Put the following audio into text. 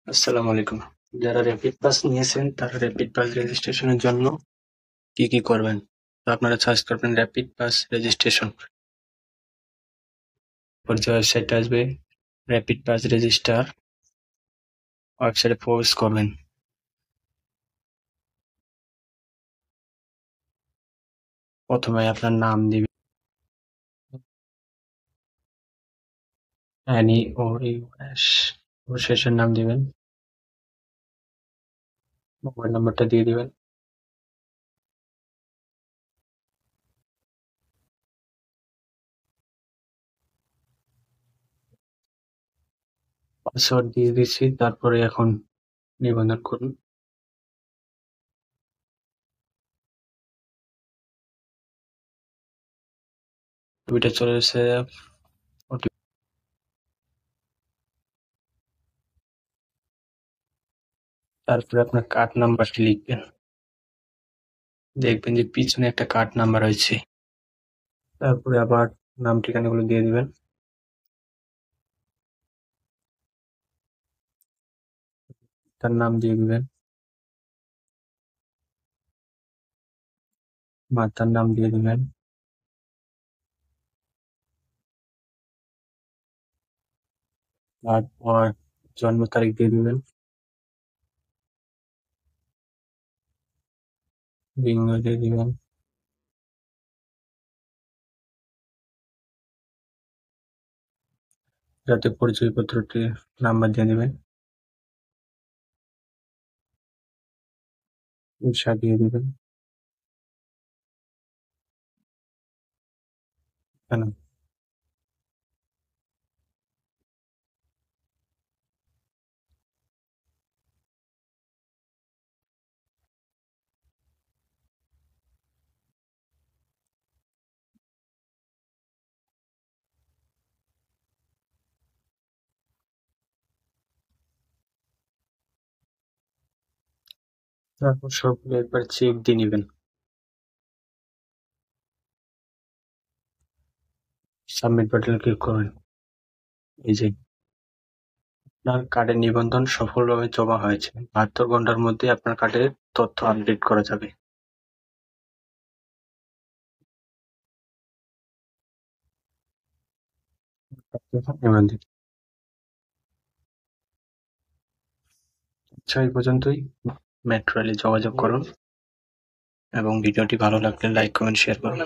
আসসালামু আলাইকুম। যারা র‍্যাপিড পাস নিয়েছেন তারা র‍্যাপিড পাস রেজিস্ট্রেশনের জন্য কি করবেন? তো আপনারা সার্চ করবেন র‍্যাপিড পাস রেজিস্ট্রেশন। এরপর যে ওয়েবসাইটটা আসবে র‍্যাপিড পাস রেজিস্টার, ওয়েবসাইটে প্রবেশ করবেন। প্রথমে আপনার নাম দিবেন, NEOUS, শেষের নাম দিবেন, মোবাইল নাম্বারটা দিয়ে দিবেন। পাসওয়ার্ড দিয়ে দিচ্ছি, তারপরে এখন নিবন্ধন করুন। ছবিটা চলে এসেছে, তারপরে আপনার কার্ড নাম্বারটি লিখবেন। দেখবেন যে পিছনে একটা কার্ড নাম্বার রয়েছে। তারপরে আবার নাম ঠিকানাগুলো দিয়ে দিবেন। তার নাম দিয়ে দিবেন, মাতার নাম দিয়ে দিবেন, তারপর জন্ম তারিখ দিয়ে দিবেন, লিঙ্গ দিয়ে দিবেন, জাতীয় পরিচয়পত্রটি নাম্বার দিয়ে দিবেন, ঈর্ষা দিয়ে দিবেন। কেন? তারপর সবগুলো একবার চেক দিয়ে নিবেন। সাবমিট বাটনে ক্লিক করবেন। এই যে আপনার কার্ডের নিবন্ধন সফলভাবে জমা হয়েছে। ৭২ ঘন্টার মধ্যে আপনার কার্ডের তথ্য আপডেট করা যাবে। নিবন্ধিত। আচ্ছা, এই পর্যন্তই। মেট্রো রেলে যোগাযোগ করুন এবং ভিডিওটি ভালো লাগলে লাইক, কমেন্ট, শেয়ার করুন।